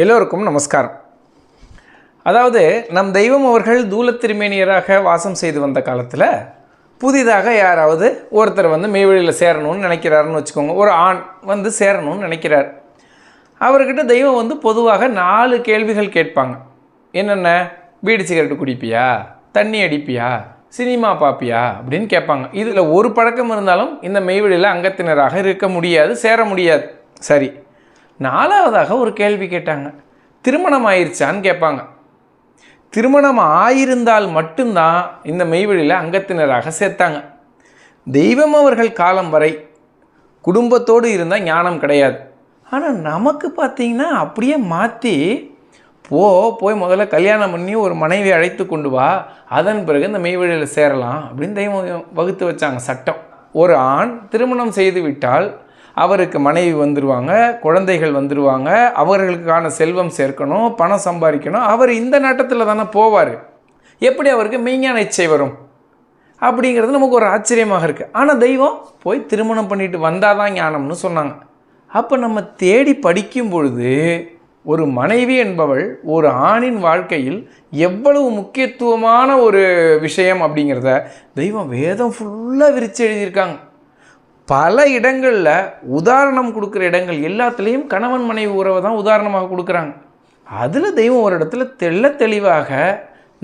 எல்லோருக்கும் நமஸ்காரம். அதாவது நம் தெய்வம் அவர்கள் தூலத்திருமேனியராக வாசம் செய்து வந்த காலத்தில் புதிதாக யாராவது ஒருத்தர் மெய்வழியில் சேரணும்னு நினைக்கிறாருன்னு வச்சுக்கோங்க. ஒரு ஆண் சேரணும்னு நினைக்கிறார். அவர்கிட்ட தெய்வம் பொதுவாக 4 கேள்விகள் கேட்பாங்க. என்னென்ன? பீடி சிகரெட்டு குடிப்பியா, தண்ணி அடிப்பியா, சினிமா பார்ப்பியா அப்படின்னு கேட்பாங்க. இதில் ஒரு பழக்கம் இருந்தாலும் இந்த மெய்வழியில் அங்கத்தினராக இருக்க முடியாது, சேர முடியாது. சரி, 4வதாக ஒரு கேள்வி கேட்டாங்க. திருமணம் ஆயிருச்சான்னு கேட்பாங்க. திருமணம் ஆயிருந்தால் மட்டும்தான் இந்த மெய்வழியில் அங்கத்தினராக சேர்த்தாங்க. தெய்வம் அவர்கள் காலம் வரை குடும்பத்தோடு இருந்தால் ஞானம் கிடையாது. ஆனால் நமக்கு பார்த்திங்கன்னா அப்படியே மாற்றி போய் முதல்ல கல்யாணம் பண்ணி ஒரு மனைவி அழைத்து கொண்டு வா, அதன் பிறகு இந்த மெய்வழியில் சேரலாம் அப்படின்னு தெய்வம் வகுத்து வச்சாங்க சட்டம். ஒரு ஆண் திருமணம் செய்து விட்டால் அவருக்கு மனைவி வந்துடுவாங்க, குழந்தைகள் வந்துடுவாங்க, அவர்களுக்கான செல்வம் சேர்க்கணும், பணம் சம்பாதிக்கணும். அவர் இந்த நாட்டத்தில் தானே போவார். எப்படி அவருக்கு மெய்ஞான இச்சை வரும் அப்படிங்கிறது நமக்கு ஒரு ஆச்சரியமாக இருக்குது. ஆனால் தெய்வம் போய் திருமணம் பண்ணிட்டு வந்தால் தான் ஞானம்னு சொன்னாங்க. அப்போ நம்ம தேடி படிக்கும் பொழுது ஒரு மனைவி என்பவள் ஒரு ஆணின் வாழ்க்கையில் எவ்வளவு முக்கியத்துவமான ஒரு விஷயம் அப்படிங்கிறத தெய்வம் வேதம் ஃபுல்லாக விரித்து எழுதியிருக்காங்க. பல இடங்களில் உதாரணம் கொடுக்குற இடங்கள் எல்லாத்துலேயும் கணவன் மனைவி உறவை தான் உதாரணமாக கொடுக்குறாங்க. அதில் தெய்வம் ஒரு இடத்துல தெளிவாக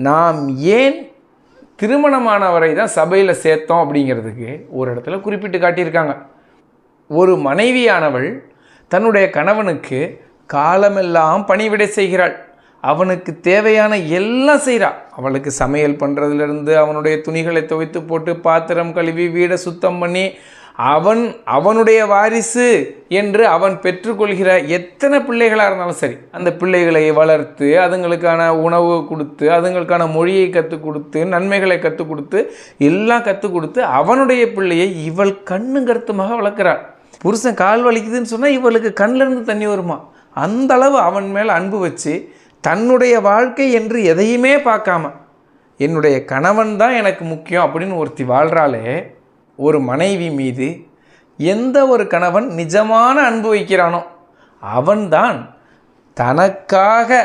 நாம் ஏன் திருமணமானவரை தான் சபையில் சேர்த்தோம் அப்படிங்கிறதுக்கு ஒரு இடத்துல குறிப்பிட்டு காட்டியிருக்காங்க. ஒரு மனைவியானவள் தன்னுடைய கணவனுக்கு காலமெல்லாம் பணிவிடை செய்கிறாள். அவனுக்கு தேவையான எல்லாம் செய்கிறாள். அவளுக்கு சமையல் பண்ணுறதுலேருந்து அவனுடைய துணிகளை துவைத்து போட்டு பாத்திரம் கழுவி வீடை சுத்தம் பண்ணி அவனுடைய வாரிசு என்று அவன் பெற்றுக்கொள்கிற எத்தனை பிள்ளைகளாக இருந்தாலும் சரி, அந்த பிள்ளைகளை வளர்த்து அதுங்களுக்கான உணவு கொடுத்து அதுங்களுக்கான மொழியை கற்றுக் கொடுத்து நன்மைகளை கற்றுக் கொடுத்து எல்லாம் கற்றுக் கொடுத்து அவனுடைய பிள்ளையை இவள் கண்ணு கருத்துமாக வளர்க்குறாள். புருஷன் கால் வலிக்குதுன்னு சொன்னால் இவளுக்கு கண்ணிலேருந்து தண்ணி வருமா, அந்த அளவு அவன் மேலே அன்பு வச்சு தன்னுடைய வாழ்க்கை என்று எதையுமே பார்க்காம என்னுடைய கணவன் தான் எனக்கு முக்கியம் அப்படின்னு ஒருத்தி வாழ்கிறாளே. ஒரு மனைவி மீது எந்த ஒரு கணவன் நிஜமான அன்பு வைக்கிறானோ அவன்தான் தனக்காக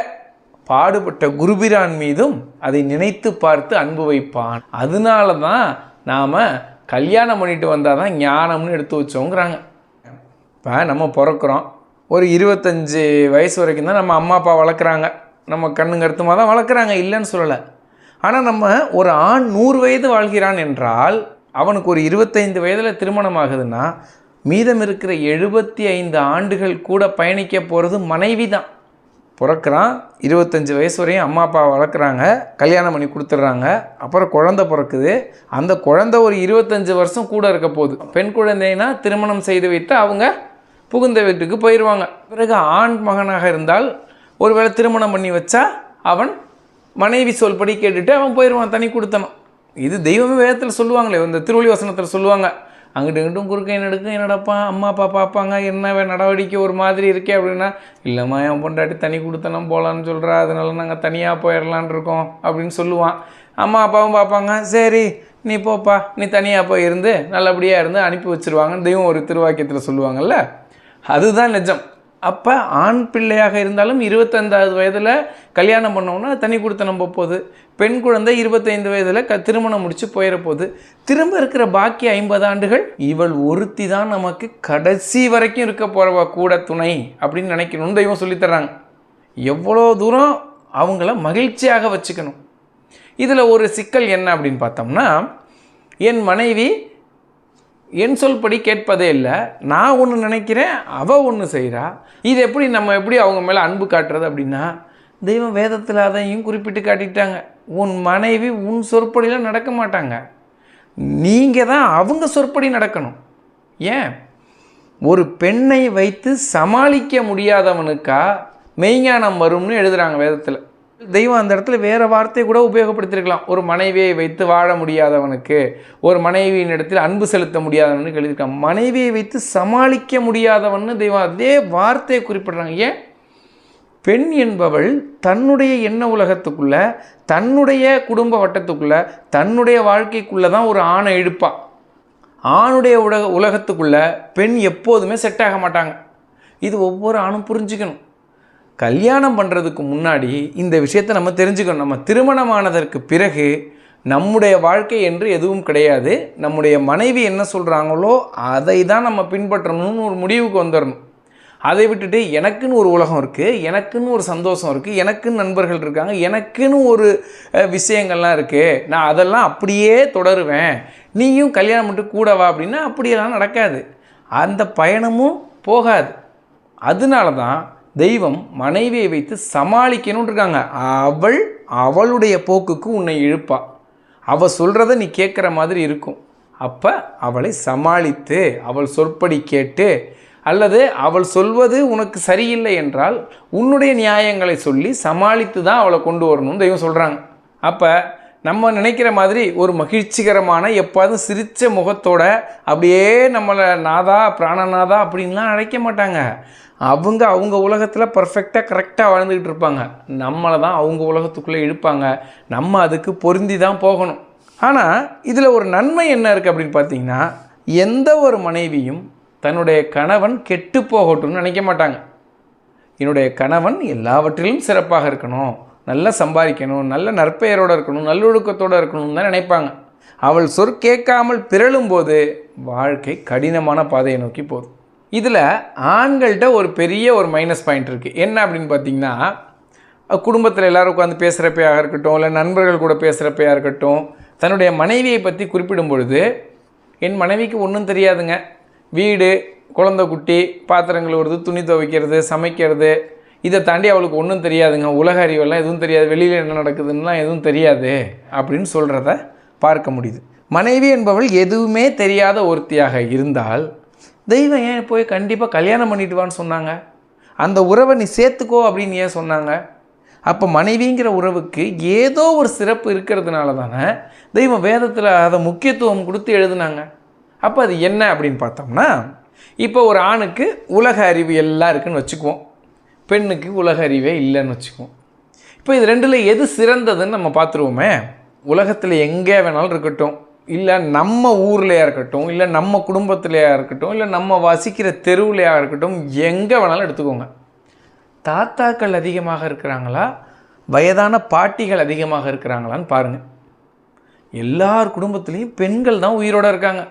பாடுபட்ட குருபிரான் மீதும் அதை நினைத்து பார்த்து அன்பு வைப்பான். அதனால தான் நாம் கல்யாணம் பண்ணிட்டு வந்தால் தான் ஞானம்னு எடுத்து வச்சோங்கிறாங்க. இப்போ நம்ம பிறக்கிறோம், ஒரு 25 வயசு வரைக்கும் தான் நம்ம அம்மா அப்பா வளர்க்குறாங்க, நம்ம கண்ணு கருத்துமாக தான் வளர்க்குறாங்க, இல்லைன்னு சொல்லலை. ஆனால் நம்ம ஒரு ஆண் 100 வயது வாழ்கிறான் என்றால் அவனுக்கு ஒரு 25 வயதில் திருமணம் ஆகுதுன்னா மீதம் இருக்கிற 75 ஆண்டுகள் கூட பயணிக்க போகிறது மனைவி தான். பிறக்கிறான், 25 வயசு வரையும் அம்மா அப்பா வளர்க்குறாங்க, கல்யாணம் பண்ணி கொடுத்துட்றாங்க, அப்புறம் குழந்தை பிறக்குது. அந்த குழந்தை ஒரு 25 வருஷம் கூட இருக்க போகுது. பெண் குழந்தைனா திருமணம் செய்து வைத்து அவங்க புகுந்த வீட்டுக்கு போயிடுவாங்க. பிறகு ஆண் மகனாக இருந்தால் ஒருவேளை திருமணம் பண்ணி வச்சா அவன் மனைவி சொல்படி கேட்டுட்டு அவன் போயிடுவான், தனி கொடுத்தனும். இது தெய்வமே வேதத்தில் சொல்லுவாங்களே, இந்த திருவள்ளி வசனத்தில் சொல்லுவாங்க. அங்கிட்டு இங்கிட்டும் குறுக்க என்னெடுக்கும் என்னடப்பா அம்மா அப்பா பார்ப்பாங்க, என்ன நடவடிக்கை ஒரு மாதிரி இருக்கே அப்படின்னா, இல்லைம்மா என் பொண்டாட்டி தனி கொடுத்தனம் போகலான்னு சொல்கிறா, அதனால நாங்கள் தனியாக போயிடலான் இருக்கோம் அப்படின்னு சொல்லுவான். அம்மா அப்பாவும் பார்ப்பாங்க, சரி நீ போப்பா, நீ தனியாக போய் இருந்து நல்லபடியாக இருந்து அனுப்பி வச்சுருவாங்கன்னு தெய்வம் ஒரு திருவாக்கியத்தில் சொல்லுவாங்கள்ல, அதுதான் நிஜம். அப்போ ஆண் பிள்ளையாக இருந்தாலும் 25வது வயதில் கல்யாணம் பண்ணோன்னா தனி கொடுத்தனம் போகுது. பெண் குழந்தை 25 வயதில் திருமணம் முடித்து போயிட போகுது. திரும்ப இருக்கிற பாக்கி 50 ஆண்டுகள் இவள் ஒருத்தி தான் நமக்கு கடைசி வரைக்கும் இருக்க போகிறவ கூட துணை அப்படின்னு நினைக்கணும்னு தெய்வம் சொல்லித்தர்றாங்க. எவ்வளோ தூரம் அவங்கள மகிழ்ச்சியாக வச்சுக்கணும். இதில் ஒரு சிக்கல் என்ன அப்படின்னு பார்த்தோம்னா, என் மனைவி என் சொல்படி கேட்பதே இல்லை, நான் ஒன்று நினைக்கிறேன் அவள் ஒன்று செய்கிறா, இது நம்ம எப்படி அவங்க மேலே அன்பு காட்டுறது அப்படின்னா, தெய்வம் வேதத்தில் அதையும் குறிப்பிட்டு காட்டிட்டாங்க. உன் மனைவி உன் சொற்படியில் நடக்க மாட்டாங்க, நீங்கள் தான் அவங்க சொற்படி நடக்கணும். ஏன்? ஒரு பெண்ணை வைத்து சமாளிக்க முடியாதவனுக்கா மெய்ஞானம் வரும்னு எழுதுகிறாங்க வேதத்தில். தெய்வம் அந்த இடத்துல வேறு வார்த்தையை கூட உபயோகப்படுத்திருக்கலாம். ஒரு மனைவியை வைத்து வாழ முடியாதவனுக்கு, ஒரு மனைவியின் இடத்தில் அன்பு செலுத்த முடியாதவனுக்கு எழுதியிருக்காங்க. மனைவியை வைத்து சமாளிக்க முடியாதவன்னு தெய்வம் அதே வார்த்தையை குறிப்பிட்றாங்க. ஏன்? பெண் என்பவள் தன்னுடைய எண்ண உலகத்துக்குள்ளே, தன்னுடைய குடும்ப வட்டத்துக்குள்ளே, தன்னுடைய வாழ்க்கைக்குள்ளே தான் ஒரு ஆணை இழுப்பாள். ஆணுடைய உலகத்துக்குள்ளே பெண் எப்போதுமே செட் ஆக மாட்டாங்க. இது ஒவ்வொரு ஆணும் புரிஞ்சுக்கணும். கல்யாணம் பண்ணுறதுக்கு முன்னாடி இந்த விஷயத்தை நம்ம தெரிஞ்சுக்கணும். நம்ம திருமணமானதற்கு பிறகு நம்முடைய வாழ்க்கை என்று எதுவும் கிடையாது. நம்முடைய மனைவி என்ன சொல்கிறாங்களோ அதை தான் நம்ம பின்பற்றணும்னு ஒரு முடிவுக்கு வந்துடணும். அதை விட்டுட்டு எனக்குன்னு ஒரு உலகம் இருக்குது, எனக்குன்னு ஒரு சந்தோஷம் இருக்குது, எனக்குன்னு நண்பர்கள் இருக்காங்க, எனக்குன்னு ஒரு விஷயங்கள்லாம் இருக்குது, நான் அதெல்லாம் அப்படியே தொடருவேன், நீயும் கல்யாணம் பண்ணிட்டு கூட வா அப்படின்னா அப்படியெல்லாம் நடக்காது. அந்த பயணமும் போகாது. அதனால தான் தெய்வம் மனைவியை வைத்து சமாளிக்கணும்னு இருக்காங்க. அவளுடைய போக்குக்கு உன்னை இழுப்பா, அவள் சொல்கிறத நீ கேட்குற மாதிரி இருக்கும். அப்போ அவளை சமாளித்து அவள் சொற்படி கேட்டு, அல்லது அவள் சொல்வது உனக்கு சரியில்லை என்றால் உன்னுடைய நியாயங்களை சொல்லி சமாளித்து தான் அவளை கொண்டு வரணும்னு தெய்வம் சொல்கிறாங்க. அப்போ நம்ம நினைக்கிற மாதிரி ஒரு மகிழ்ச்சிகரமான எப்போதும் சிரித்த முகத்தோட அப்படியே நம்மளை நாதா பிராணநாதா அப்படின்லாம் அழைக்க மாட்டாங்க. அவங்க உலகத்தில் பர்ஃபெக்டாக கரெக்டாக வாழ்ந்துக்கிட்டு இருப்பாங்க. நம்மளை தான் அவங்க உலகத்துக்குள்ளே இழுப்பாங்க. நம்ம அதுக்கு பொருந்தி தான் போகணும். ஆனால் இதில் ஒரு நன்மை என்ன இருக்குது அப்படின்னு பார்த்தீங்கன்னா, எந்த ஒரு மனைவியும் தன்னுடைய கணவன் கெட்டு போகட்டும்னு நினைக்க மாட்டாங்க. என்னுடைய கணவன் எல்லாவற்றிலும் சிறப்பாக இருக்கணும், நல்லா சம்பாதிக்கணும், நல்ல நற்பெயரோடு இருக்கணும், நல்லொழுக்கத்தோடு இருக்கணும்னு தான் நினைப்பாங்க. அவள் கேட்காமல் பிறழும்போது வாழ்க்கை கடினமான பாதையை நோக்கி போகுது. இதில் ஆண்கள்கிட்ட ஒரு பெரிய ஒரு மைனஸ் பாயிண்ட் இருக்குது. என்ன அப்படின்னு பார்த்தீங்கன்னா, குடும்பத்தில் எல்லோரும் உட்காந்து பேசுகிறப்பையாக இருக்கட்டும், இல்லை நண்பர்கள் கூட பேசுகிறப்பையாக இருக்கட்டும், தன்னுடைய மனைவியை பற்றி குறிப்பிடும் பொழுது, என் மனைவிக்கு ஒன்றும் தெரியாதுங்க, வீடு, குழந்தை குட்டி, பாத்திரங்கள் வருது, துணி துவைக்கிறது, சமைக்கிறது, இதை தாண்டி அவளுக்கு ஒன்றும் தெரியாதுங்க, உலக அறிவெல்லாம் எதுவும் தெரியாது, வெளியில் என்ன நடக்குதுன்னெலாம் எதுவும் தெரியாது அப்படின்னு சொல்கிறத பார்க்க முடியுது. மனைவி என்பவள் எதுவுமே தெரியாத ஒருத்தியாக இருந்தால் தெய்வம் ஏன் போய் கண்டிப்பாக கல்யாணம் பண்ணிட்டு வான்னு சொன்னாங்க? அந்த உறவை நீ சேர்த்துக்கோ அப்படின்னு ஏன் சொன்னாங்க? அப்போ மனைவிங்கிற உறவுக்கு ஏதோ ஒரு சிறப்பு இருக்கிறதுனால தானே தெய்வம் வேதத்தில் அதை முக்கியத்துவம் கொடுத்து எழுதுனாங்க. அப்போ அது என்ன அப்படின்னு பார்த்தோம்னா, இப்போ ஒரு ஆணுக்கு உலக அறிவு எல்லாம் இருக்குதுன்னு வச்சுக்குவோம், பெண்ணுக்கு உலக அறிவே இல்லைன்னு வச்சுக்குவோம். இப்போ இது ரெண்டில் எது சிறந்ததுன்னு நம்ம பார்த்துருவோமே. உலகத்தில் எங்கே வேணாலும் இருக்கட்டும், இல்லை நம்ம ஊர்லையாக இருக்கட்டும், இல்லை நம்ம குடும்பத்துலையாக இருக்கட்டும், இல்லை நம்ம வசிக்கிற தெருவுலையாக இருக்கட்டும், எங்கே வேணாலும் எடுத்துக்கோங்க. தாத்தாக்கள் அதிகமாக இருக்கிறாங்களா, வயதான பாட்டிகள் அதிகமாக இருக்கிறாங்களான்னு பாருங்கள். எல்லார் குடும்பத்துலேயும் பெண்கள் தான் உயிரோடு இருக்காங்க,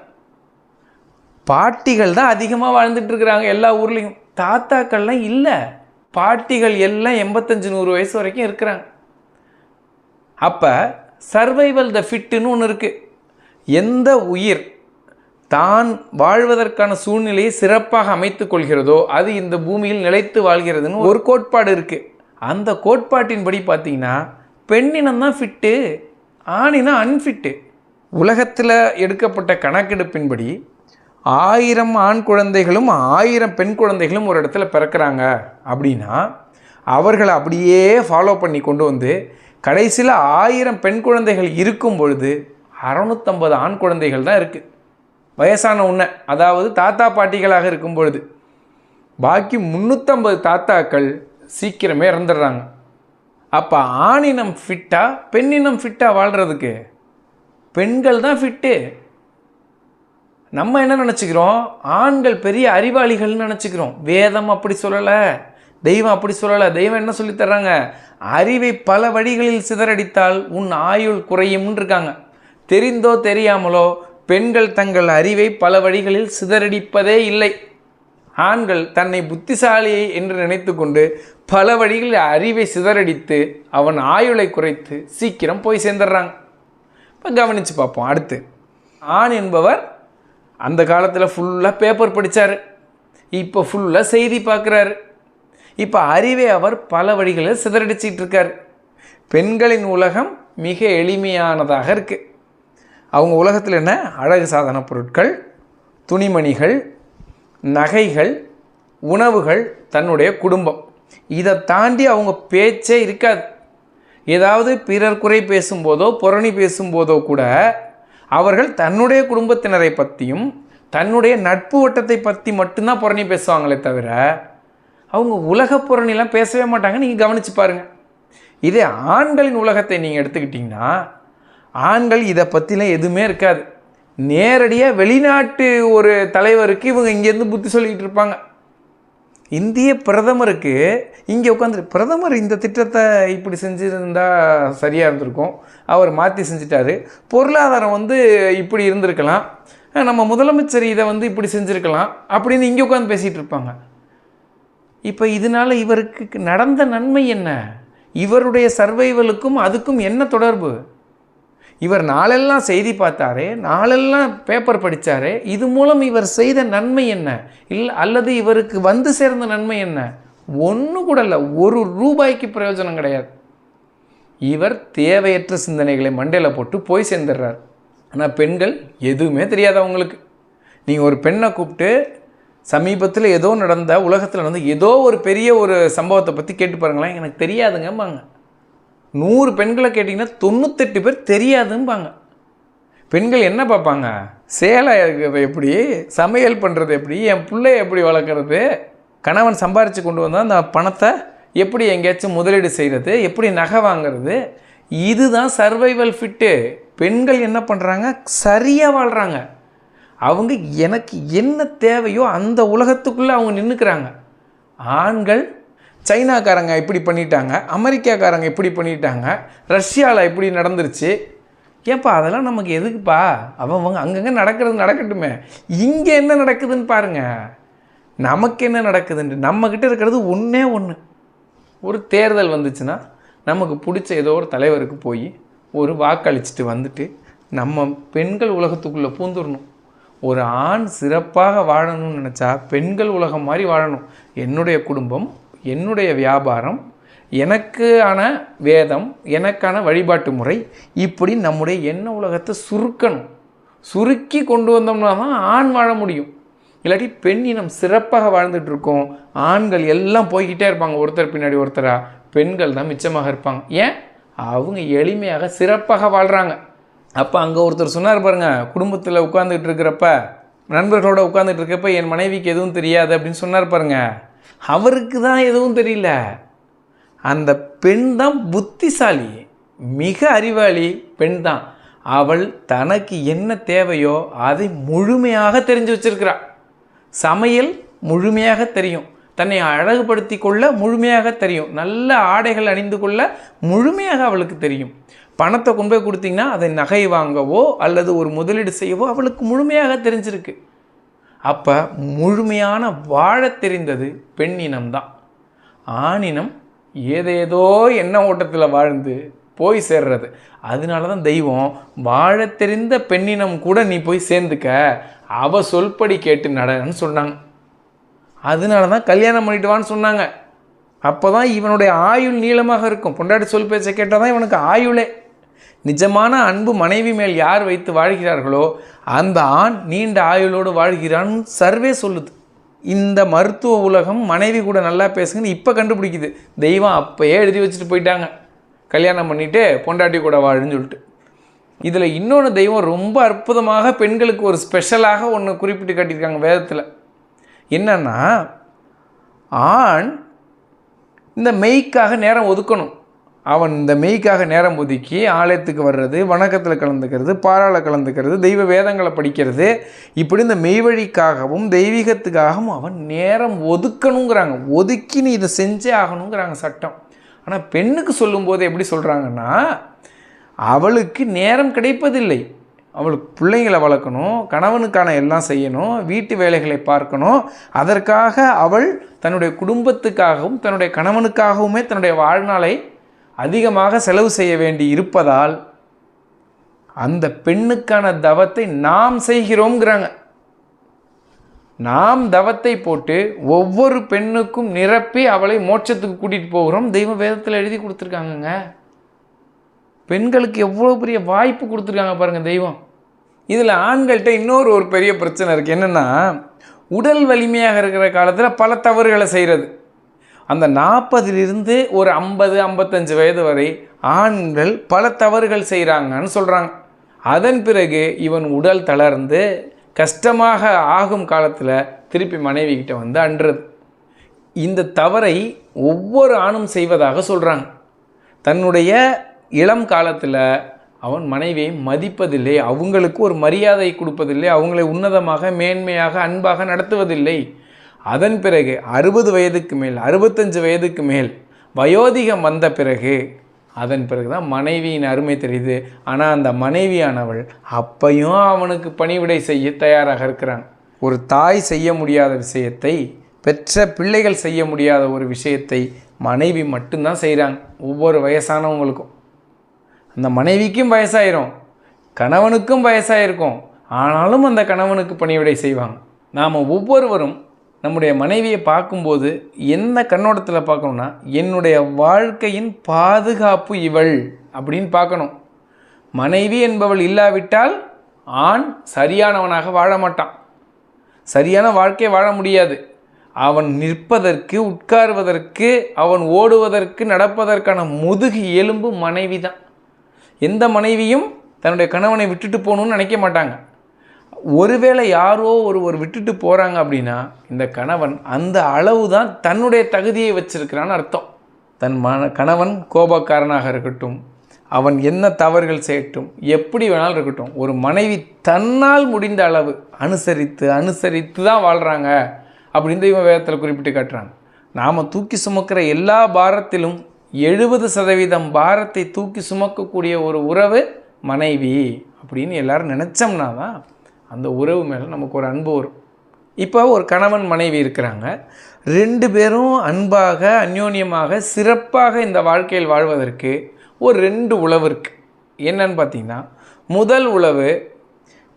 பாட்டிகள் தான் அதிகமாக வாழ்ந்துட்டுருக்குறாங்க எல்லா ஊர்லேயும். தாத்தாக்கள்லாம் இல்லை, பாட்டிகள் எல்லாம் 85-100 வயசு வரைக்கும் இருக்கிறாங்க. அப்போ சர்வைவல் த ஃபிட்டுன்னு ஒன்று இருக்குது. எந்த உயிர் தான் வாழ்வதற்கான சூழ்நிலையை சிறப்பாக அமைத்து கொள்கிறதோ அது இந்த பூமியில் நிலைத்து வாழ்கிறதுன்னு ஒரு கோட்பாடு இருக்குது. அந்த கோட்பாட்டின்படி பார்த்தீங்கன்னா பெண்ணினம் தான் ஃபிட்டு, ஆணினா அன்ஃபிட்டு. உலகத்தில் எடுக்கப்பட்ட கணக்கெடுப்பின்படி 1000 ஆண் குழந்தைகளும் 1000 பெண் குழந்தைகளும் ஒரு இடத்துல பிறக்கிறாங்க அப்படின்னா அவர்களை அப்படியே ஃபாலோ பண்ணி கொண்டு வந்து கடைசியில் 1000 பெண் குழந்தைகள் இருக்கும் பொழுது 650 ஆண் குழந்தைகள் தான் இருக்குது. வயசான உன்னை, அதாவது தாத்தா பாட்டிகளாக இருக்கும் பொழுது பாக்கி 350 தாத்தாக்கள் சீக்கிரமே இறந்துடுறாங்க. அப்போ ஆணினம் ஃபிட்டா பெண்ணினம் ஃபிட்டா வாழ்கிறதுக்கு? பெண்கள் தான் ஃபிட்டு. நம்ம என்ன நினச்சிக்கிறோம், ஆண்கள் பெரிய அறிவாளிகள்னு நினச்சிக்கிறோம். வேதம் அப்படி சொல்லலை, தெய்வம் அப்படி சொல்லலை. தெய்வம் என்ன சொல்லித்தர்றாங்க, அறிவை பல வழிகளில் சிதறடித்தால் உன் ஆயுள் குறையும்னு இருக்காங்க. தெரிந்தோ தெரியாமலோ பெண்கள் தங்கள் அறிவை பல வழிகளில் சிதறடிப்பதே இல்லை. ஆண்கள் தன்னை புத்திசாலி என்று நினைத்து கொண்டு பல வழிகளில் அறிவை சிதறடித்து அவன் ஆயுளை குறைத்து சீக்கிரம் போய் சேர்ந்துடுறாங்க. இப்போ கவனித்து பார்ப்போம். அடுத்து, ஆண் என்பவர் அந்த காலத்தில் ஃபுல்லாக பேப்பர் படித்தார், இப்போ ஃபுல்லாக செய்தி பார்க்குறாரு. இப்போ அறிவை அவர் பல வழிகளில் சிதறடிச்சிட்டு இருக்கார். பெண்களின் உலகம் மிக எளிமையானதாக இருக்குது. அவங்க உலகத்தில் என்ன, அழகு சாதன பொருட்கள், துணிமணிகள், நகைகள், உணவுகள், தன்னுடைய குடும்பம். இதை தாண்டி அவங்க பேச்சே இருக்காது. ஏதாவது பிறர் குறை பேசும்போதோ புரணி பேசும்போதோ கூட அவர்கள் தன்னுடைய குடும்பத்தினரை பற்றியும் தன்னுடைய நட்பு வட்டத்தை பற்றி மட்டும்தான் புரணி பேசுவாங்களே தவிர அவங்க உலக புரணிலாம் பேசவே மாட்டாங்க. நீங்கள் கவனித்து பாருங்கள். இதே ஆண்களின் உலகத்தை நீங்கள் எடுத்துக்கிட்டிங்கன்னா ஆண்கள் இதை பற்றிலாம் எதுவுமே இருக்காது. நேரடியாக வெளிநாட்டு ஒரு தலைவருக்கு இவங்க இங்கேருந்து புத்தி சொல்லிக்கிட்டு இருப்பாங்க. இந்திய பிரதமருக்கு இங்கே உட்காந்து பிரதமர் இந்த திட்டத்தை இப்படி செஞ்சுருந்தா சரியாக இருந்திருக்கும், அவர் மாற்றி செஞ்சிட்டாரு. பொருளாதாரம் வந்து இப்படி இருந்திருக்கலாம், நம்ம முதலமைச்சர் இதை வந்து இப்படி செஞ்சுருக்கலாம் அப்படின்னு இங்கே உட்காந்து பேசிகிட்டு இருப்பாங்க. இப்போ இதனால் இவருக்கு நடந்த நன்மை என்ன? இவருடைய சர்வைவலுக்கும் அதுக்கும் என்ன தொடர்பு? இவர் நாளெல்லாம் செய்தி பார்த்தாரே, நாளெல்லாம் பேப்பர் படித்தாரே, இது மூலம் இவர் செய்த நன்மை என்ன? இல்லை அல்லது இவருக்கு வந்து சேர்ந்த நன்மை என்ன? ஒன்றும் கூட இல்லை, ₹1 பிரயோஜனம் கிடையாது. இவர் தேவையற்ற சிந்தனைகளை மண்டையில் போட்டு போய் சேர்ந்துடுறார். ஆனால் பெண்கள் எதுவுமே தெரியாது அவங்களுக்கு. நீங்கள் ஒரு பெண்ணை கூப்பிட்டு சமீபத்தில் ஏதோ நடந்த உலகத்தில் நடந்த ஏதோ ஒரு பெரிய ஒரு சம்பவத்தை பற்றி கேட்டு பாருங்களேன், எனக்கு தெரியாதுங்கம்பாங்க. 100 பெண்களை கேட்டிங்கன்னா 98 பேர் தெரியாதும்பாங்க. பெண்கள் என்ன பார்ப்பாங்க? சேலை எப்படி, சமையல் பண்ணுறது எப்படி, என் பிள்ளைய எப்படி வளர்க்குறது, கணவன் சம்பாரித்து கொண்டு வந்தால் அந்த பணத்தை எப்படி எங்கேயாச்சும் முதலீடு செய்கிறது, எப்படி நகை வாங்கிறது, இதுதான் சர்வைவல் ஃபிட்டு. பெண்கள் என்ன பண்ணுறாங்க? சரியாக வாழ்கிறாங்க. அவங்க எனக்கு என்ன தேவையோ அந்த உலகத்துக்குள்ளே அவங்க நின்றுக்கிறாங்க. ஆண்கள் சைனாக்காரங்க இப்படி பண்ணிட்டாங்க, அமெரிக்காக்காரங்க இப்படி பண்ணிட்டாங்க, ரஷ்யாவில் இப்படி நடந்துருச்சு. ஏன்ப்பா அதெல்லாம் நமக்கு எதுக்குப்பா? அவங்க அங்கங்கே நடக்கிறது நடக்கட்டுமே, இங்கே என்ன நடக்குதுன்னு பாருங்கள். நமக்கு என்ன நடக்குதுன்ட்டு நம்மக்கிட்ட இருக்கிறது ஒன்றே ஒன்று. ஒரு தேர்தல் வந்துச்சுன்னா நமக்கு பிடிச்ச ஏதோ ஒரு தலைவருக்கு போய் ஒரு வாக்களிச்சுட்டு வந்துட்டு நம்ம பெண்கள் உலகத்துக்குள்ளே பூந்துடணும். ஒரு ஆண் சிறப்பாக வாழணும்னு நினச்சா பெண்கள் உலகம் மாதிரி வாழணும். என்னுடைய குடும்பம், என்னுடைய வியாபாரம், எனக்கான வேதம், எனக்கான வழிபாட்டு முறை, இப்படி நம்முடைய எண்ண உலகத்தை சுருக்கணும். சுருக்கி கொண்டு வந்தோம்னா தான் ஆண் வாழ முடியும். இல்லாட்டி பெண் இனம் சிறப்பாக வாழ்ந்துட்டுருக்கோம், ஆண்கள் எல்லாம் போய்கிட்டே இருப்பாங்க ஒருத்தர் பின்னாடி ஒருத்தராக, பெண்கள் தான் மிச்சமாக இருப்பாங்க. ஏன்? அவங்க எளிமையாக சிறப்பாக வாழ்கிறாங்க. அப்போ அங்கே ஒருத்தர் சொன்னார் பாருங்கள், குடும்பத்தில் உட்காந்துட்டு இருக்கிறப்ப, நண்பர்களோட உட்காந்துட்டு இருக்கப்ப என் மனைவிக்கு எதுவும் தெரியாது அப்படின்னு சொன்னார் பாருங்கள். அவருக்கு தான் எதுவும் தெரியல. அந்த பெண் தான் புத்திசாலி, மிக அறிவாளி பெண் தான். அவள் தனக்கு என்ன தேவையோ அதை முழுமையாக தெரிஞ்சு வச்சிருக்கிறாள். சமையல் முழுமையாக தெரியும், தன்னை அழகுபடுத்தி கொள்ள முழுமையாக தெரியும், நல்ல ஆடைகள் அணிந்து கொள்ள முழுமையாக அவளுக்கு தெரியும். பணத்தை கொண்டு போய் கொடுத்தீங்கன்னா அதை நகை வாங்கவோ அல்லது ஒரு முதலீடு செய்யவோ அவளுக்கு முழுமையாக தெரிஞ்சிருக்கு. அப்போ முழுமையான வாழ தெரிந்தது பெண்ணினம்தான். ஆணினம் ஏதேதோ எண்ண ஓட்டத்தில் வாழ்ந்து போய் சேர்றது. அதனால தான் தெய்வம் வாழ தெரிந்த பெண்ணினம் கூட நீ போய் சேர்ந்துக்க, அவ சொல்படி கேட்டு நடன்னு சொன்னாங்க. அதனால தான் கல்யாணம் பண்ணிட்டு வான்னு சொன்னாங்க. அப்போ தான் இவனுடைய ஆயுள் நீளமாக இருக்கும். பொண்டாட்டி சொல் பேச்சை கேட்டால் தான் இவனுக்கு ஆயுளே. நிஜமான அன்பு மனைவி மேல் யார் வைத்து வாழ்கிறார்களோ அந்த ஆண் நீண்ட ஆயுளோடு வாழ்கிறான்னு சர்வே சொல்லுது. இந்த மருத்துவ உலகம் மனைவி கூட நல்லா பேசுங்கன்னு இப்போ கண்டுபிடிக்குது. தெய்வம் அப்போயே எழுதி வச்சுட்டு போயிட்டாங்க, கல்யாணம் பண்ணிவிட்டு பொண்டாட்டி கூட வாழுன்னு சொல்லிட்டு. இதில் இன்னொன்று தெய்வம் ரொம்ப அற்புதமாக பெண்களுக்கு ஒரு ஸ்பெஷலாக ஒன்று குறிப்பிட்டு காட்டியிருக்காங்க வேதத்தில். என்னன்னா, ஆண் இந்த மெய்க்காக நேரம் ஒதுக்கணும். அவன் இந்த மெய்க்காக நேரம் ஒதுக்கி ஆலயத்துக்கு வர்றது, வணக்கத்தில் கலந்துக்கிறது, பாராள கலந்துக்கிறது, தெய்வ வேதங்களை படிக்கிறது, இப்படி இந்த மெய்வழிக்காகவும் தெய்வீகத்துக்காகவும் அவன் நேரம் ஒதுக்கணுங்கிறாங்க. ஒதுக்கி நீ இதை செஞ்சே ஆகணுங்கிறாங்க சட்டம். ஆனால் பெண்ணுக்கு சொல்லும்போது எப்படி சொல்கிறாங்கன்னா, அவளுக்கு நேரம் கிடைப்பதில்லை. அவளுக்கு பிள்ளைங்களை வளர்க்கணும், கணவனுக்கான எல்லாம் செய்யணும், வீட்டு வேலைகளை பார்க்கணும். அதற்காக அவள் தன்னுடைய குடும்பத்துக்காகவும் தன்னுடைய கணவனுக்காகவுமே தன்னுடைய வாழ்நாளை அதிகமாக செலவு செய்ய வேண்டி இருப்பதால் அந்த பெண்ணுக்கான தவத்தை நாம் செய்கிறோங்கிறாங்க. நாம் தவத்தை போட்டு ஒவ்வொரு பெண்ணுக்கும் நிரப்பி அவளை மோட்சத்துக்கு கூட்டிகிட்டு போகிறோம். தெய்வ வேதத்தில் எழுதி கொடுத்துருக்காங்கங்க. பெண்களுக்கு எவ்வளோ பெரிய வாய்ப்பு கொடுத்துருக்காங்க பாருங்கள் தெய்வம். இதில் ஆண்கள்கிட்ட இன்னொரு பெரிய பிரச்சனை இருக்குது. என்னென்னா, உடல் வலிமையாக இருக்கிற காலத்தில் பல தவறுகளை செய்கிறது. அந்த 40லிருந்து ஒரு 50-55 வயது வரை ஆண்கள் பல தவறுகள் செய்கிறாங்கன்னு சொல்கிறாங்க. அதன் பிறகு இவன் உடல் தளர்ந்து கஷ்டமாக ஆகும் காலத்தில் திருப்பி மனைவிக்கிட்ட வந்து அன்றது. இந்த தவறை ஒவ்வொரு ஆணும் செய்வதாக சொல்கிறாங்க. தன்னுடைய இளம் காலத்தில் அவன் மனைவியை மதிப்பதில்லை, அவங்களுக்கு ஒரு மரியாதை கொடுப்பதில்லை, அவங்களை உன்னதமாக மேன்மையாக அன்பாக நடத்துவதில்லை. அதன் பிறகு 60 வயதுக்கு மேல் 65 வயதுக்கு மேல் வயோதிகம் வந்த பிறகு அதன் பிறகு தான் மனைவியின் அருமை தெரியுது. ஆனால் அந்த மனைவியானவள் அப்பையும் அவனுக்கு பணிவிடை செய்ய தயாராக இருக்கிறான். ஒரு தாய் செய்ய முடியாத விஷயத்தை, பெற்ற பிள்ளைகள் செய்ய முடியாத ஒரு விஷயத்தை மனைவி மட்டும்தான் செய்கிறாங்க. ஒவ்வொரு வயசானவங்களுக்கும் அந்த மனைவிக்கும் வயசாயிரும், கணவனுக்கும் வயசாயிருக்கும். ஆனாலும் அந்த கணவனுக்கு பணிவிடை செய்வாங்க. நாம் ஒவ்வொருவரும் நம்முடைய மனைவியை பார்க்கும்போது என்ன கண்ணோட்டத்தில் பார்க்கணுன்னா, என்னுடைய வாழ்க்கையின் பாதுகாப்பு இவள் அப்படின்னு பார்க்கணும். மனைவி என்பவள் இல்லாவிட்டால் ஆண் சரியானவனாக வாழ மாட்டான், சரியான வாழ்க்கையை வாழ முடியாது. அவன் நிற்பதற்கு, உட்காருவதற்கு, அவன் ஓடுவதற்கு, நடப்பதற்கான முதுகு எலும்பு மனைவி தான். எந்த மனைவியும் தன்னுடைய கணவனை விட்டுட்டு போகணுன்னு நினைக்க மாட்டாங்க. ஒருவேளை யாரோ ஒருவர் விட்டுட்டு போகிறாங்க அப்படின்னா இந்த கணவன் அந்த அளவு தான் தன்னுடைய தகுதியை வச்சிருக்கிறான்னு அர்த்தம். தன் கணவன் கோபக்காரனாக இருக்கட்டும், அவன் என்ன தவறுகள் செய்யட்டும், எப்படி வேணாலும் இருக்கட்டும், ஒரு மனைவி தன்னால் முடிந்த அளவு அனுசரித்து தான் வாழ்கிறாங்க அப்படின்னு இவன் வேதத்தில் குறிப்பிட்டு காட்டுறாங்க. நாம் தூக்கி சுமக்கிற எல்லா பாரத்திலும் 70% பாரத்தை தூக்கி சுமக்கக்கூடிய ஒரு உறவு மனைவி அப்படின்னு எல்லாரும் நினச்சோம்னா தான் அந்த உறவு மேலே நமக்கு ஒரு அன்பு வரும். இப்போ ஒரு கணவன் மனைவி இருக்கிறாங்க, 2 பேரும் அன்பாக அந்யோன்யமாக சிறப்பாக இந்த வாழ்க்கையில் வாழ்வதற்கு ஒரு 2 உளவு இருக்குது. என்னன்னு பார்த்தீங்கன்னா, முதல் உளவு,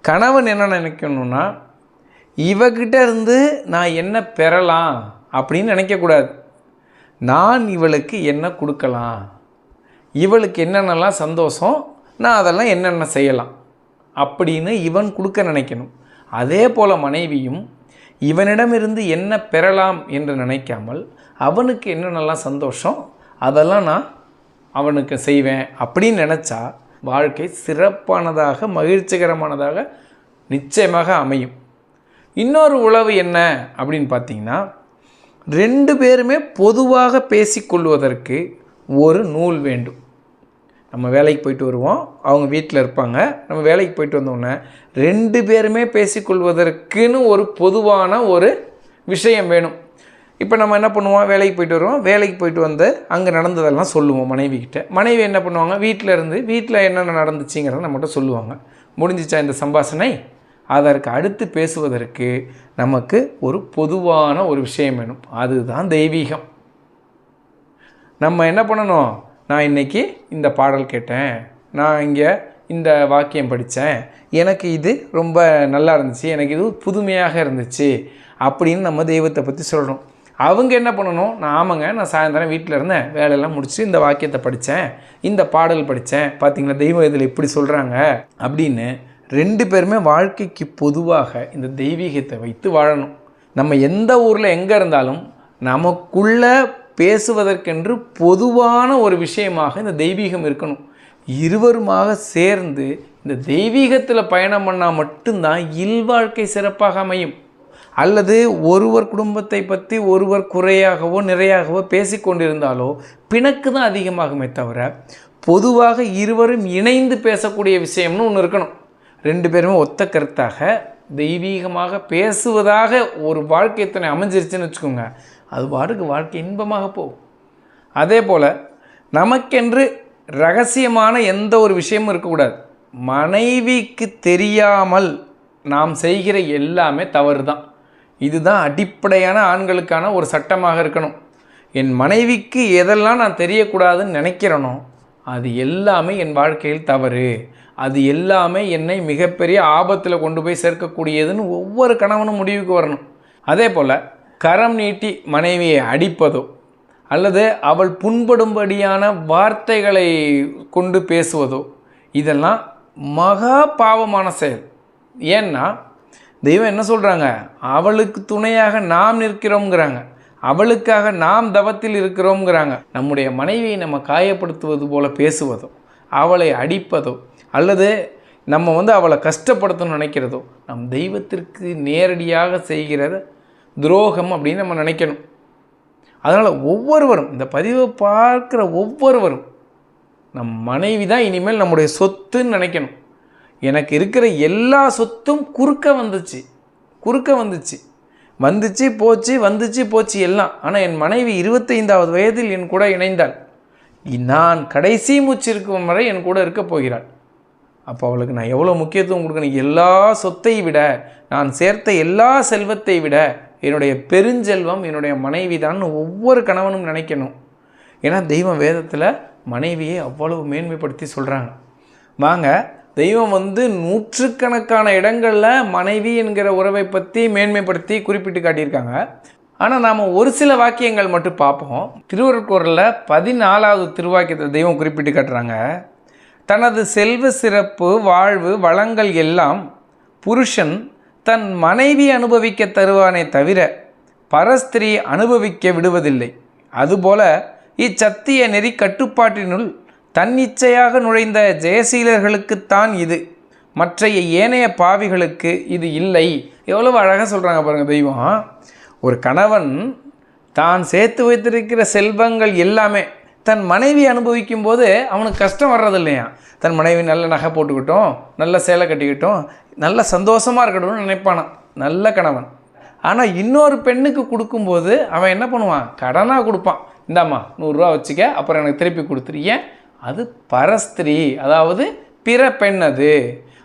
கணவன் என்ன நினைக்கணும்னா, இவகிட்ட இருந்து நான் என்ன பெறலாம் அப்படின்னு நினைக்கக்கூடாது. நான் இவளுக்கு என்ன கொடுக்கலாம், இவளுக்கு என்னென்னலாம் சந்தோஷம், நான் அதெல்லாம் என்னென்ன செய்யலாம் அப்படின்னு இவன் கொடுக்க நினைக்கணும். அதே போல் மனைவியும் இவனிடமிருந்து என்ன பெறலாம் என்று நினைக்காமல் அவனுக்கு என்னென்னலாம் சந்தோஷம் அதெல்லாம் நான் அவனுக்கு செய்வேன் அப்படின்னு நினச்சா வாழ்க்கை சிறப்பானதாக, மகிழ்ச்சிகரமானதாக நிச்சயமாக அமையும். இன்னொரு உளவு என்ன அப்படின்னு பார்த்தீங்கன்னா, 2 பேருமே பொதுவாக பேசிக்கொள்வதற்கு ஒரு நூல் வேண்டும். நம்ம வேலைக்கு போயிட்டு வருவோம், அவங்க வீட்டில் இருப்பாங்க, நம்ம வேலைக்கு போயிட்டு வந்தோடனே 2 பேருமே பேசிக்கொள்வதற்குன்னு ஒரு பொதுவான ஒரு விஷயம் வேணும். இப்போ நம்ம என்ன பண்ணுவோம், வேலைக்கு போயிட்டு வருவோம், வேலைக்கு போயிட்டு வந்து அங்கே நடந்ததெல்லாம் சொல்லுவோம் மனைவிக்கிட்ட. மனைவி என்ன பண்ணுவாங்க, வீட்டில் என்னென்ன நடந்துச்சுங்கிறத நம்மகிட்ட சொல்லுவாங்க. முடிஞ்சிச்சா இந்த சம்பாஷணை, அதற்கு அடுத்து பேசுவதற்கு நமக்கு ஒரு பொதுவான ஒரு விஷயம் வேணும். அதுதான் தெய்வீகம். நம்ம என்ன பண்ணணும், நான் இன்றைக்கி இந்த பாடல் கேட்டேன், நான் இங்கே இந்த வாக்கியம் படித்தேன், எனக்கு இது ரொம்ப நல்லா இருந்துச்சு, எனக்கு இது புதுமையாக இருந்துச்சு அப்படின்னு நம்ம தெய்வத்தை பற்றி சொல்கிறோம். அவங்க என்ன பண்ணணும், நான் சாயந்தரம் வீட்டில் இருந்தேன், வேலையெல்லாம் முடிச்சு இந்த வாக்கியத்தை படித்தேன், இந்த பாடல் படித்தேன், பார்த்திங்களா தெய்வம் இதில் இப்படி சொல்கிறாங்க அப்படின்னு 2 பேருமே வாழ்க்கைக்கு பொதுவாக இந்த தெய்வீகத்தை வைத்து வாழணும். நம்ம எந்த ஊரில் எங்கே இருந்தாலும் நமக்குள்ள பேசுவதற்கென்று பொதுவான ஒரு விஷயமாக இந்த தெய்வீகம் இருக்கணும். இருவருமாக சேர்ந்து இந்த தெய்வீகத்தில் பயணம் பண்ணால் மட்டும்தான் இல்வாழ்க்கை சிறப்பாக அமையும். அல்லது ஒருவர் குடும்பத்தை பற்றி ஒருவர் குறையாகவோ நிறையாகவோ பேசிக்கொண்டிருந்தாலோ பிணக்கு தான் அதிகமாகுமே தவிர, பொதுவாக இருவரும் இணைந்து பேசக்கூடிய விஷயம்னு ஒன்று இருக்கணும். 2 பேருமே ஒத்த கருத்தாக தெய்வீகமாக பேசுவதாக ஒரு வாழ்க்கை எத்தனை அமைஞ்சிருச்சுன்னு வச்சுக்கோங்க, அது பாட்டுக்கு வாழ்க்கை இன்பமாக போகும். அதே போல் நமக்கென்று ரகசியமான எந்த ஒரு விஷயமும் இருக்கக்கூடாது. மனைவிக்கு தெரியாமல் நாம் செய்கிற எல்லாமே தவறு தான். இதுதான் அடிப்படையான ஆண்களுக்கான ஒரு சட்டமாக இருக்கணும். என் மனைவிக்கு எதெல்லாம் நான் தெரியக்கூடாதுன்னு நினைக்கிறேனோ அது எல்லாமே என் வாழ்க்கையில் தவறு, அது எல்லாமே என்னை மிகப்பெரிய ஆபத்தில் கொண்டு போய் சேர்க்கக்கூடியதுன்னு ஒவ்வொரு கணவனும் முடிவுக்கு வரணும். அதே போல் கரம் நீட்டி மனைவியை அடிப்பதோ அல்லது அவள் புண்படும்படியான வார்த்தைகளை கொண்டு பேசுவதோ இதெல்லாம் மகா பாவமான செயல். ஏன்னா தெய்வம் என்ன சொல்கிறாங்க, அவளுக்கு துணையாக நாம் நிற்கிறோங்கிறாங்க, அவளுக்காக நாம் தவத்தில் இருக்கிறோங்கிறாங்க. நம்முடைய மனைவியை நம்ம காயப்படுத்துவது போல பேசுவதோ, அவளை அடிப்பதோ அல்லது நம்ம அவளை கஷ்டப்படுத்தணும்னு நினைக்கிறதோ நம் தெய்வத்திற்கு நேரடியாக செய்கிற துரோகம் அப்படின்னு நம்ம நினைக்கணும். அதனால் ஒவ்வொருவரும், இந்த பதிவை பார்க்குற ஒவ்வொருவரும், நம் மனைவி தான் இனிமேல் நம்முடைய சொத்துன்னு நினைக்கணும். எனக்கு இருக்கிற எல்லா சொத்தும் குறுக்க வந்துச்சு. வந்துச்சு போச்சு வந்துச்சு போச்சு எல்லாம். ஆனால் என் மனைவி 25வது வயதில் என் கூட இணைந்தாள். நான் கடைசி மூச்சு இருக்கும் வரை என் கூட இருக்க போகிறாள். அப்போ அவளுக்கு நான் எவ்வளோ முக்கியத்துவம் கொடுக்கணும். எல்லா சொத்தை விட, நான் சேர்த்த எல்லா செல்வத்தை விட என்னுடைய பெருஞ்செல்வம் என்னுடைய மனைவி தான் ஒவ்வொரு கணவனும் நினைக்கணும். ஏன்னா தெய்வம் வேதத்தில் மனைவியை அவ்வளவு மேன்மைப்படுத்தி சொல்கிறாங்க. வாங்க, தெய்வம் நூற்றுக்கணக்கான இடங்களில் மனைவி என்கிற உறவை பற்றி மேன்மைப்படுத்தி குறிப்பிட்டு காட்டியிருக்காங்க. ஆனால் நாம் ஒரு சில வாக்கியங்கள் மட்டும் பார்ப்போம். திருவருட்குறளில் 14வது திருவாக்கியத்தில் தெய்வம் குறிப்பிட்டு காட்டுறாங்க, தனது செல்வ சிறப்பு வாழ்வு வளங்கள் எல்லாம் புருஷன் தன் மனைவி அனுபவிக்க தருவானே தவிர பரஸ்திரி அனுபவிக்க விடுவதில்லை. அதுபோல இச்சத்திய நெறி கட்டுப்பாட்டினுள் தன்னிச்சையாக நுழைந்த ஜெயசீலர்களுக்குத்தான் இது, மற்றைய ஏனைய பாவிகளுக்கு இது இல்லை. எவ்வளவு அழகாக சொல்கிறாங்க பாருங்கள் தெய்வம். ஒரு கணவன் தான் சேர்த்து வைத்திருக்கிற செல்வங்கள் எல்லாமே தன் மனைவி அனுபவிக்கும் போது அவனுக்கு கஷ்டம் வர்றது இல்லையா. தன் மனைவி நல்ல நகை போட்டுக்கிட்டோம், நல்ல சேலை கட்டிக்கிட்டோம், நல்ல சந்தோஷமாக இருக்கணும்னு நினைப்பானான் நல்ல கணவன். ஆனால் இன்னொரு பெண்ணுக்கு கொடுக்கும்போது அவன் என்ன பண்ணுவான், கடனாக கொடுப்பான். இந்தாம்மா 100 ரூபா வச்சுக்க, அப்புறம் எனக்கு திருப்பி கொடுத்துருங்க. அது பரஸ்திரி, அதாவது பிற பெண் அது.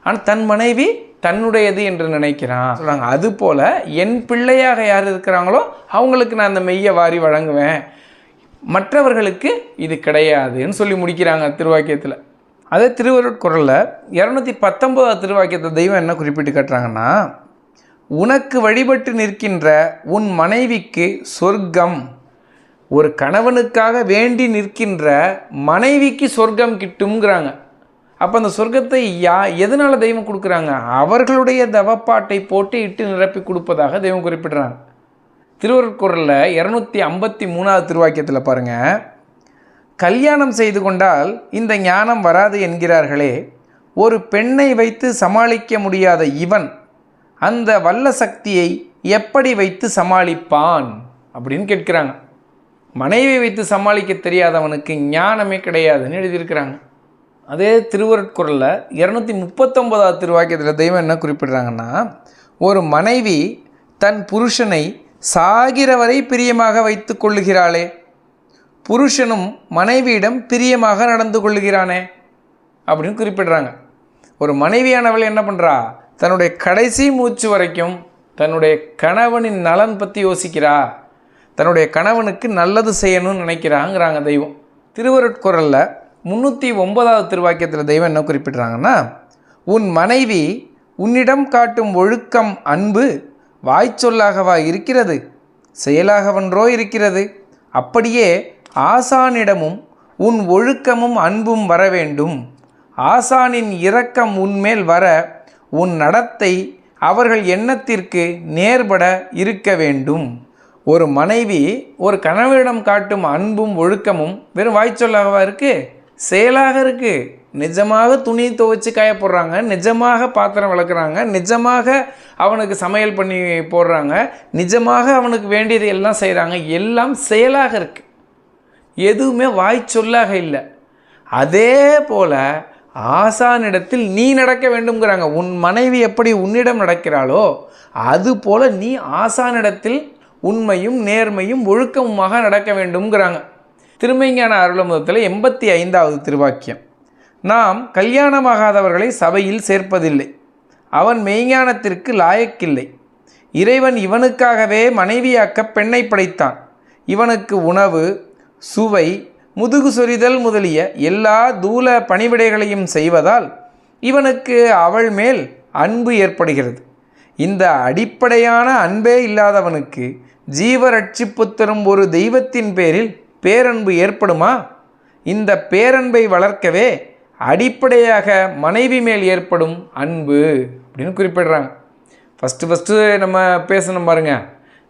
ஆனால் தன் மனைவி தன்னுடையது என்று நினைக்கிறான் சொல்கிறாங்க. அதுபோல் என் பிள்ளையாக யார் இருக்கிறாங்களோ அவங்களுக்கு நான் அந்த மெய்யை வாரி வழங்குவேன், மற்றவர்களுக்கு இது கிடையாதுன்னு சொல்லி முடிக்கிறாங்க திருவாக்கியத்தில். அதே திருவருட்குறளில் 219வது திருவாக்கியத்தில் தெய்வம் என்ன குறிப்பிட்டு காட்டுறாங்கன்னா, உனக்கு வழிபட்டு நிற்கின்ற உன் மனைவிக்கு சொர்க்கம். ஒரு கணவனுக்காக வேண்டி நிற்கின்ற மனைவிக்கு சொர்க்கம் கிட்டும்ங்கிறாங்க. அப்போ அந்த சொர்க்கத்தை எதனால் தெய்வம் கொடுக்குறாங்க, அவர்களுடைய தவப்பாட்டை போட்டு இட்டு நிரப்பி கொடுப்பதாக தெய்வம் குறிப்பிடுறாங்க. திருவருட்குறளில் 253வது திருவாக்கியத்தில் பாருங்கள், கல்யாணம் செய்து கொண்டால் இந்த ஞானம் வராது என்கிறார்களே, ஒரு பெண்ணை வைத்து சமாளிக்க முடியாத இவன் அந்த வல்ல சக்தியை எப்படி வைத்து சமாளிப்பான் அப்படின்னு கேட்குறாங்க. மனைவியை வைத்து சமாளிக்க தெரியாதவனுக்கு ஞானமே கிடையாதுன்னு எழுதியிருக்கிறாங்க. அதே திருவருட்குறளில் 239வது திருவாக்கியத்தில் தெய்வம் என்ன குறிப்பிடுறாங்கன்னா, ஒரு மனைவி தன் புருஷனை சாகிற வரை பிரியமாக வைத்து கொள்ளுகிறாளே, புருஷனும் மனைவியிடம் பிரியமாக நடந்து கொள்ளுகிறானே அப்படின்னு குறிப்பிடுறாங்க. ஒரு மனைவியானவள் என்ன பண்ணுறா, தன்னுடைய கடைசி மூச்சு வரைக்கும் தன்னுடைய கணவனின் நலன் பற்றி யோசிக்கிறா, தன்னுடைய கணவனுக்கு நல்லது செய்யணும்னு நினைக்கிறாங்கிறாங்க தெய்வம். திருவருட்குறளில் 309வது திருவாக்கியத்தில் தெய்வம் என்ன குறிப்பிடுறாங்கன்னா, உன் மனைவி உன்னிடம் காட்டும் ஒழுக்கம் அன்பு வாய்ச்சொல்லாகவா இருக்கிறது, செயலாகவன்றோ இருக்கிறது. அப்படியே ஆசானிடமும் உன் ஒழுக்கமும் அன்பும் வர வேண்டும். ஆசானின் இரக்கம் உன்மேல் வர உன் நடத்தை அவர்கள் எண்ணத்திற்கு நேர்பட இருக்க வேண்டும். ஒரு மனைவி ஒரு கணவனிடம் காட்டும் அன்பும் ஒழுக்கமும் வெறும் வாய்ச்சொல்லாகவா இருக்குது, செயலாக இருக்குது. நிஜமாக துணி துவைச்சி காய போடுறாங்க, நிஜமாக பாத்திரம் விளக்குறாங்க, நிஜமாக அவனுக்கு சமையல் பண்ணி போடுறாங்க, நிஜமாக அவனுக்கு வேண்டியது எல்லாம் செய்கிறாங்க. எல்லாம் செயலாக இருக்குது, எதுவுமே வாய்ச்சொல்லாக இல்லை. அதே போல் ஆசானிடத்தில் நீ நடக்க வேண்டும்ங்கிறாங்க. உன் மனைவி எப்படி உன்னிடம் நடக்கிறாளோ அதுபோல் நீ ஆசானிடத்தில் உண்மையும் நேர்மையும் ஒழுக்கமுமாக நடக்க வேண்டும்ங்கிறாங்க. திருமைஞான அருளமுதத்தில் 85வது திருவாக்கியம், நாம் கல்யாணமாகாதவர்களை சபையில் சேர்ப்பதில்லை, அவன் மெய்ஞானத்திற்கு லாயக்கில்லை. இறைவன் இவனுக்காகவே மனைவியாக்க பெண்ணை படைத்தான். இவனுக்கு உணவு, சுவை, முதுகு சொரிதல் முதலிய எல்லா தூல பணிவிடைகளையும் செய்வதால் இவனுக்கு அவள் மேல் அன்பு ஏற்படுகிறது. இந்த அடிப்படையான அன்பே இல்லாதவனுக்கு ஜீவரட்சிப்பு தரும் ஒரு தெய்வத்தின் பேரில் பேரன்பு ஏற்படுமா? இந்த பேரன்பை வளர்க்கவே அடிப்படையாக மனைவி மேல் ஏற்படும் அன்பு அப்படின்னு குறிப்பிடுறாங்க. ஃபஸ்ட்டு நம்ம பேசணும் பாருங்கள்,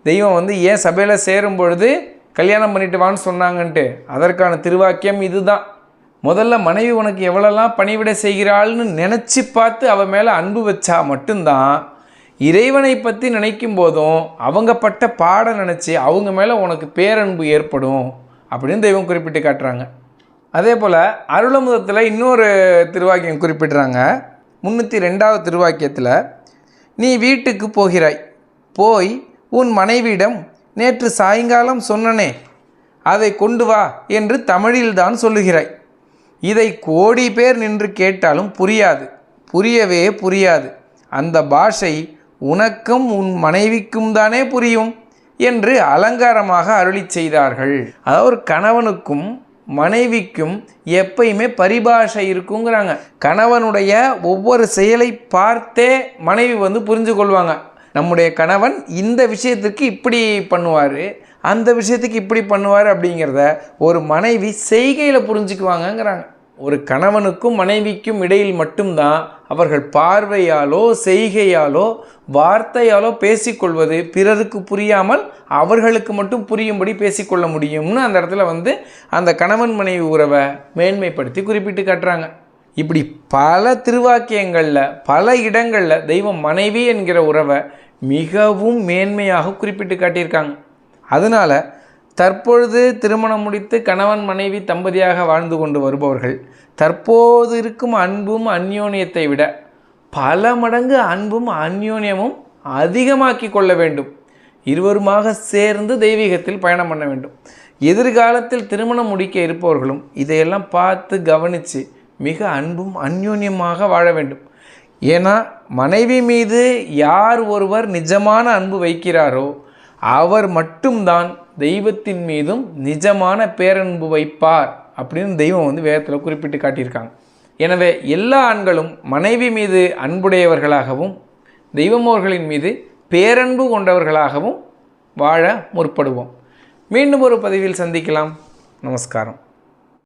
தெய்வம் ஏன் சபையில் சேரும் பொழுது கல்யாணம் பண்ணிட்டு வான்னு சொன்னாங்கன்ட்டு, அதற்கான திருவாக்கியம் இதுதான். முதல்ல மனைவி உனக்கு எவ்வளோலாம் பணிவிடை செய்கிறாள்னு நினச்சி பார்த்து அவன் மேலே அன்பு வச்சா மட்டும்தான் இறைவனை பற்றி நினைக்கும் போதும் அவங்க பட்ட பாடம் நினச்சி அவங்க மேலே உனக்கு பேரன்பு ஏற்படும் அப்படின்னு தெய்வம் குறிப்பிட்டு காட்டுறாங்க. அதே போல் அருளமுதத்தில் இன்னொரு திருவாக்கியம் குறிப்பிட்றாங்க. 302வது திருவாக்கியத்தில், நீ வீட்டுக்கு போகிறாய், போய் உன் மனைவியிடம் நேற்று சாயங்காலம் சொன்னனே அதை கொண்டு வா என்று தமிழில்தான் சொல்லுகிறாய். இதை கோடி பேர் நின்று கேட்டாலும் புரியவே புரியாது. அந்த பாஷை உனக்கும் உன் மனைவிக்கும் தானே புரியும் என்று அலங்காரமாக அருளி செய்தார்கள். அதாவது ஒரு கணவனுக்கும் மனைவிக்கும் எப்பயுமே பரிபாஷை இருக்குங்கிறாங்க. கணவனுடைய ஒவ்வொரு செயலை பார்த்தே மனைவி புரிஞ்சு கொள்வாங்க. நம்முடைய கணவன் இந்த விஷயத்துக்கு இப்படி பண்ணுவார், அந்த விஷயத்துக்கு இப்படி பண்ணுவார் அப்படிங்கிறத ஒரு மனைவி செய்கையில் புரிஞ்சுக்குவாங்கங்கிறாங்க. ஒரு கணவனுக்கும் மனைவிக்கும் இடையில் மட்டும்தான் அவர்கள் பார்வையாலோ செய்கையாலோ வார்த்தையாலோ பேசிக்கொள்வது பிறருக்கு புரியாமல் அவர்களுக்கு மட்டும் புரியும்படி பேசிக்கொள்ள முடியும்னு அந்த இடத்துல அந்த கணவன் மனைவி உறவை மேன்மைப்படுத்தி குறிப்பிட்டு காட்டுறாங்க. இப்படி பல திருவாக்கியங்களில் பல இடங்களில் தெய்வம் மனைவி என்கிற உறவை மிகவும் மேன்மையாக குறிப்பிட்டு காட்டியிருக்காங்க. அதனால் தற்பொழுது திருமணம் முடித்து கணவன் மனைவி தம்பதியாக வாழ்ந்து கொண்டு வருபவர்கள் தற்போது இருக்கும் அன்பும் அந்யோன்யத்தை விட பல மடங்கு அன்பும் அந்யோன்யமும் அதிகமாக்கி கொள்ள வேண்டும். இருவருமாக சேர்ந்து தெய்வீகத்தில் பயணம் பண்ண வேண்டும். எதிர்காலத்தில் திருமணம் முடிக்க இருப்பவர்களும் இதையெல்லாம் பார்த்து கவனித்து மிக அன்பும் அந்யோன்யமாக வாழ வேண்டும். ஏன்னா மனைவி மீது யார் ஒருவர் நிஜமான அன்பு வைக்கிறாரோ அவர் மட்டும்தான் தெய்வத்தின் மீதும் நிஜமான பேரன்பு வைப்பார் அப்படின்னு தெய்வம் வேதத்தில் குறிப்பிட்டு காட்டியிருக்காங்க. எனவே எல்லா ஆண்களும் மனைவி மீது அன்புடையவர்களாகவும் தெய்வம் அவர்களின் மீது பேரன்பு கொண்டவர்களாகவும் வாழ முற்படுவோம். மீண்டும் ஒரு பதிவில் சந்திக்கலாம். நமஸ்காரம்.